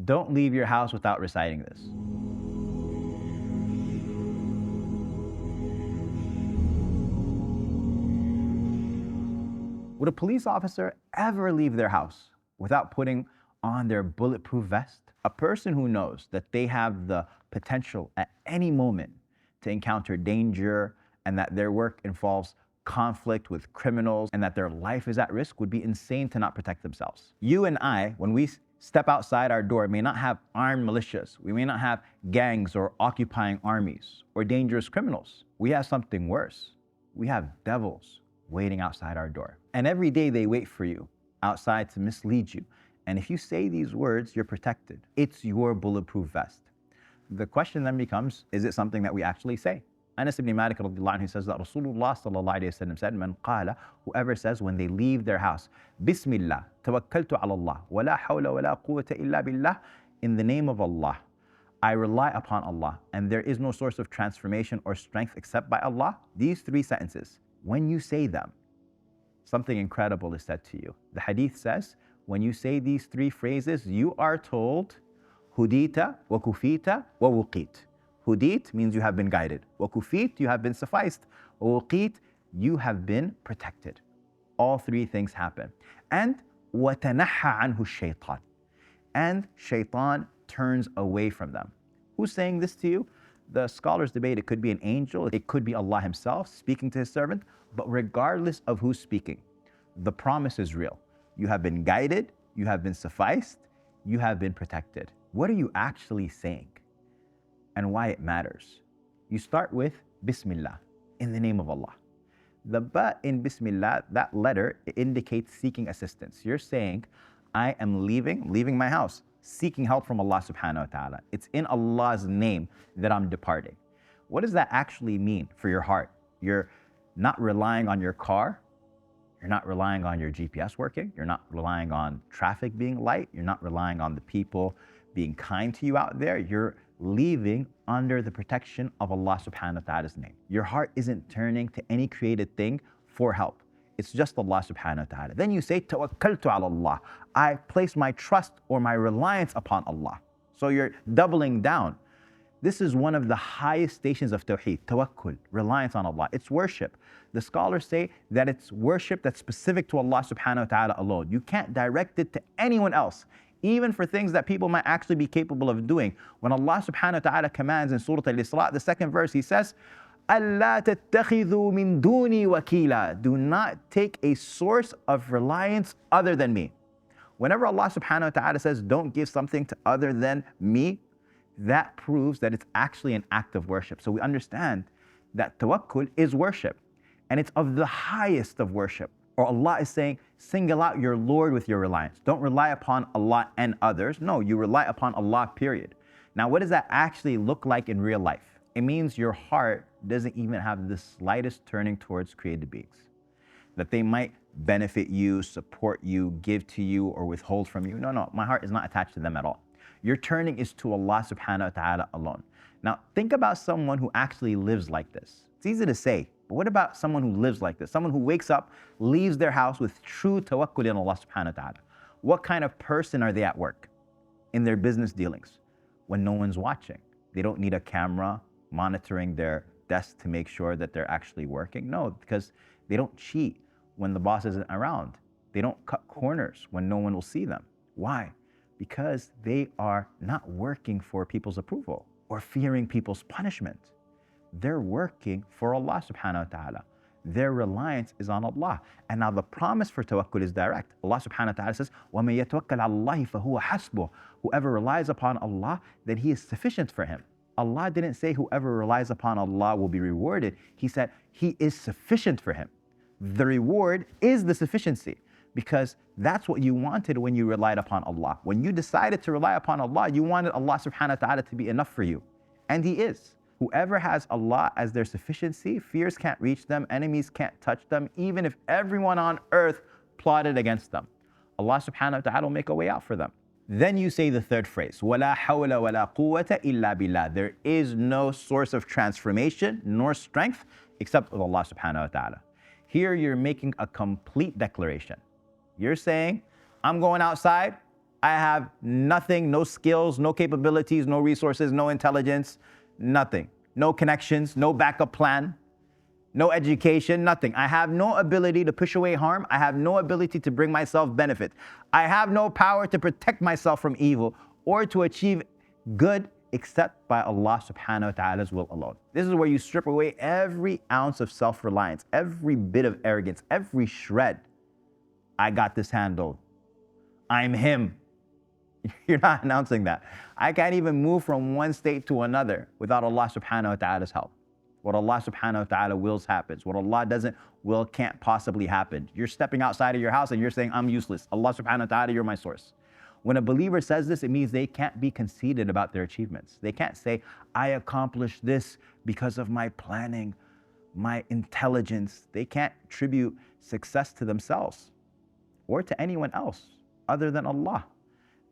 Don't leave your house without reciting this. Would a police officer ever leave their house without putting on their bulletproof vest? A person who knows that they have the potential at any moment to encounter danger and that their work involves conflict with criminals and that their life is at risk would be insane to not protect themselves. You and I, when we step outside our door, may not have armed militias. We may not have gangs or occupying armies or dangerous criminals. We have something worse. We have devils waiting outside our door. And every day they wait for you outside to mislead you. And if you say these words, you're protected. It's your bulletproof vest. The question then becomes, is it something that we actually say? Anas ibn Malik radiallahu anhu says that Rasulullah sallallahu alayhi wa sallam said, Man qala, whoever says when they leave their house, Bismillah, tawakkaltu ala Allah, wa la hawla wa la quwwata illa billah, in the name of Allah, I rely upon Allah, and there is no source of transformation or strength except by Allah. These three sentences, when you say them, something incredible is said to you. The hadith says, when you say these three phrases, you are told, Hudita wa kufita wa wuqit. Hudit means you have been guided. Wa kufit, you have been sufficed. Wa wuqit, you have been protected. All three things happen. And وَتَنَحَّ عَنْهُ الشَّيْطَانِ. And shaytan turns away from them. Who's saying this to you? The scholars debate, it could be an angel, it could be Allah himself speaking to his servant, but regardless of who's speaking, the promise is real. You have been guided, you have been sufficed, you have been protected. What are you actually saying and why it matters? You start with Bismillah, in the name of Allah. The ba in Bismillah, that letter, it indicates seeking assistance. You're saying, I am leaving my house, seeking help from Allah subhanahu wa ta'ala. It's in Allah's name that I'm departing. What does that actually mean for your heart? You're not relying on your car. You're not relying on your GPS working. You're not relying on traffic being light. You're not relying on the people being kind to you out there. You're leaving under the protection of Allah subhanahu wa ta'ala's name. Your heart isn't turning to any created thing for help. It's just Allah subhanahu wa ta'ala. Then you say, tawakkaltu ala Allah. I place my trust or my reliance upon Allah. So you're doubling down. This is one of the highest stations of tawheed, tawakkul, reliance on Allah. It's worship. The scholars say that it's worship that's specific to Allah subhanahu wa ta'ala alone. You can't direct it to anyone else, even for things that people might actually be capable of doing. When Allah subhanahu wa ta'ala commands in Surah Al-Isra, the second verse, He says, أَلَّا تَتَّخِذُوا مِن دُونِي وَكِيلًا. Do not take a source of reliance other than me. Whenever Allah subhanahu wa ta'ala says, don't give something to other than me, that proves that it's actually an act of worship. So we understand that tawakkul is worship, and it's of the highest of worship. Or Allah is saying, single out your Lord with your reliance. Don't rely upon Allah and others. No, you rely upon Allah, period. Now, what does that actually look like in real life? It means your heart doesn't even have the slightest turning towards created beings. That they might benefit you, support you, give to you, or withhold from you. No, my heart is not attached to them at all. Your turning is to Allah subhanahu wa ta'ala alone. Now, think about someone who actually lives like this. It's easy to say, but what about someone who lives like this? Someone who wakes up, leaves their house with true tawakkul in Allah subhanahu wa ta'ala. What kind of person are they at work? In their business dealings? When no one's watching. They don't need a camera monitoring their desk to make sure that they're actually working. No, because they don't cheat when the boss isn't around. They don't cut corners when no one will see them. Why? Because they are not working for people's approval or fearing people's punishment. They're working for Allah subhanahu wa ta'ala. Their reliance is on Allah. And now the promise for tawakkul is direct. Allah subhanahu wa ta'ala says, وَمَن يَتَوَكَّلْ عَلَى اللَّهِ فَهُوَ حَسْبُهُ. Whoever relies upon Allah, then He is sufficient for him. Allah didn't say whoever relies upon Allah will be rewarded. He said He is sufficient for him. The reward is the sufficiency, because that's what you wanted when you relied upon Allah. When you decided to rely upon Allah, you wanted Allah subhanahu wa ta'ala to be enough for you. And He is. Whoever has Allah as their sufficiency, fears can't reach them, enemies can't touch them, even if everyone on earth plotted against them. Allah subhanahu wa ta'ala will make a way out for them. Then you say the third phrase, وَلَا حَوْلَ وَلَا قُوَّةَ إِلَّا بِاللَّهِ. There is no source of transformation nor strength except with Allah subhanahu wa ta'ala. Here you're making a complete declaration. You're saying, I'm going outside I have nothing, no skills, no capabilities, no resources, no intelligence, nothing. No connections, no backup plan, no education, nothing. I have no ability to push away harm. I have no ability to bring myself benefit. I have no power to protect myself from evil or to achieve good except by Allah subhanahu wa ta'ala's will alone. This is where you strip away every ounce of self-reliance, every bit of arrogance, every shred. I got this handled. I'm him. You're not announcing that. I can't even move from one state to another without Allah subhanahu wa ta'ala's help. What Allah subhanahu wa ta'ala wills happens. What Allah doesn't will can't possibly happen. You're stepping outside of your house and you're saying, I'm useless. Allah subhanahu wa ta'ala, you're my source. When a believer says this, it means they can't be conceited about their achievements. They can't say, I accomplished this because of my planning, my intelligence. They can't attribute success to themselves or to anyone else other than Allah.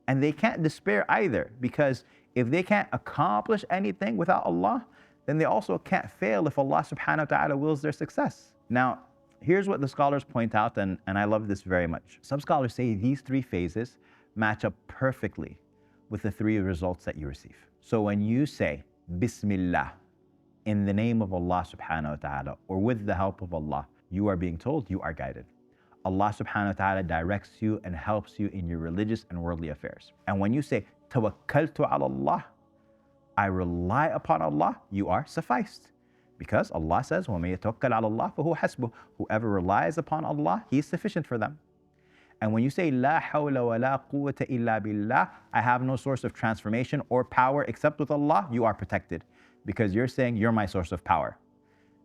And they can't despair either, because if they can't accomplish anything without Allah, then they also can't fail if Allah subhanahu wa ta'ala wills their success. Now, here's what the scholars point out, and I love this very much. Some scholars say these three phases match up perfectly with the three results that you receive. So when you say, Bismillah, in the name of Allah subhanahu wa ta'ala, or with the help of Allah, you are being told you are guided. Allah subhanahu wa ta'ala directs you and helps you in your religious and worldly affairs. And when you say, Tawakkaltu ala Allah, I rely upon Allah, you are sufficed. Because Allah says, وَمَن يَتَوَكَّلْ عَلَى اللَّهِ فَهُوَ حَسْبُهُ. Whoever relies upon Allah, He is sufficient for them. And when you say, لَا حَوْلَ وَلَا قُوَّةَ إِلَّا بِاللَّهِ, I have no source of transformation or power except with Allah, you are protected. Because you're saying, you're my source of power.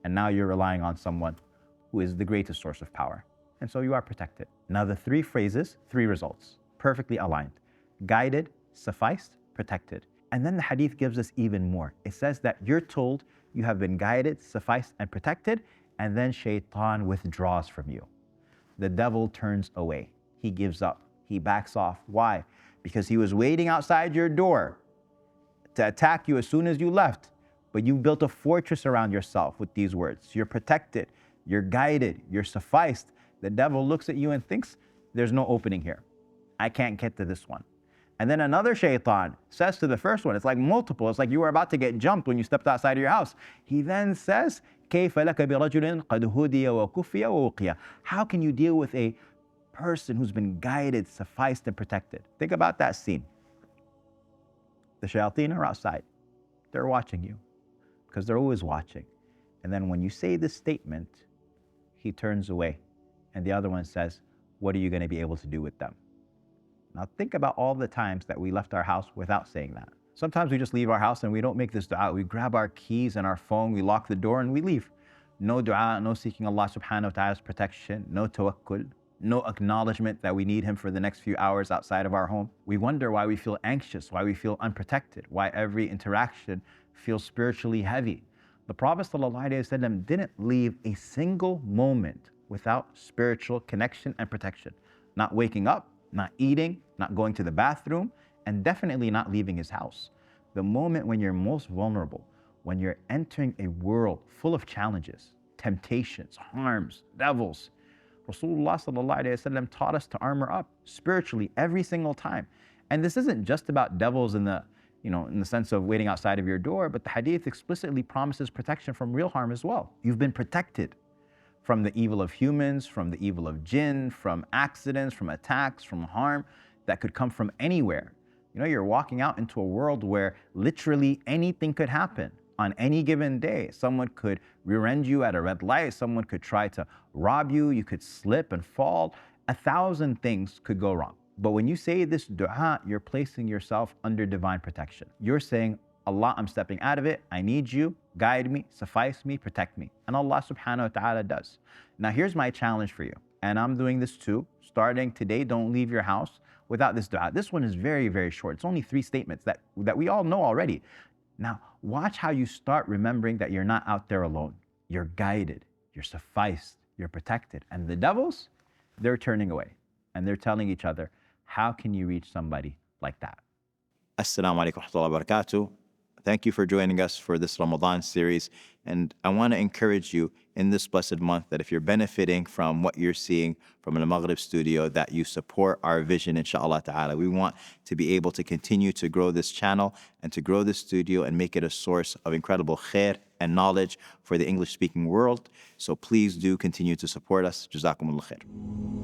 And now you're relying on someone who is the greatest source of power. And so you are protected. Now the three phrases, three results, perfectly aligned. Guided, sufficed, protected. And then the hadith gives us even more. It says that you're told you have been guided, sufficed, and protected, and then shaytan withdraws from you. The devil turns away. He gives up. He backs off. Why? Because he was waiting outside your door to attack you as soon as you left. But you built a fortress around yourself with these words. You're protected. You're guided. You're sufficed. The devil looks at you and thinks, there's no opening here. I can't get to this one. And then another shaytan says to the first one, it's like multiple. It's like you were about to get jumped when you stepped outside of your house. He then says, كَيْفَ لَكَ بِرَجُلٍ قَدْ هُدِيَ وَكُفِيَ وَوُقِيَ. How can you deal with a person who's been guided, sufficed, and protected? Think about that scene. The shayateen are outside. They're watching you because they're always watching. And then when you say this statement, he turns away. And the other one says, what are you going to be able to do with them? Now think about all the times that we left our house without saying that. Sometimes we just leave our house and we don't make this dua. We grab our keys and our phone, we lock the door and we leave. No dua, no seeking Allah subhanahu wa ta'ala's protection, no tawakkul, no acknowledgement that we need Him for the next few hours outside of our home. We wonder why we feel anxious, why we feel unprotected, why every interaction feels spiritually heavy. The Prophet ﷺ didn't leave a single moment without spiritual connection and protection. Not waking up, not eating, not going to the bathroom, and definitely not leaving his house. The moment when you're most vulnerable, when you're entering a world full of challenges, temptations, harms, devils, Rasulullah ﷺ taught us to armor up spiritually every single time. And this isn't just about devils in the sense of waiting outside of your door, but the hadith explicitly promises protection from real harm as well. You've been protected from the evil of humans, from the evil of jinn, from accidents, from attacks, from harm that could come from anywhere. You're walking out into a world where literally anything could happen on any given day. Someone could rear-end you at a red light. Someone could try to rob you. You could slip and fall. 1,000 things could go wrong. But when you say this dua, you're placing yourself under divine protection. You're saying, Allah, I'm stepping out of it. I need you. Guide me, suffice me, protect me. And Allah subhanahu wa ta'ala does. Now here's my challenge for you. And I'm doing this too. Starting today, don't leave your house without this dua. This one is very, very short. It's only 3 statements that we all know already. Now, watch how you start remembering that you're not out there alone. You're guided, you're sufficed, you're protected. And the devils, they're turning away. And they're telling each other, how can you reach somebody like that? Assalamu alaikum wa rahmatullahi wa barakatuh. Thank you for joining us for this Ramadan series. And I want to encourage you in this blessed month, that if you're benefiting from what you're seeing from AlMaghrib studio, that you support our vision, inshallah ta'ala. We want to be able to continue to grow this channel and to grow this studio and make it a source of incredible khair and knowledge for the English-speaking world. So please do continue to support us. Jazakumullah khair.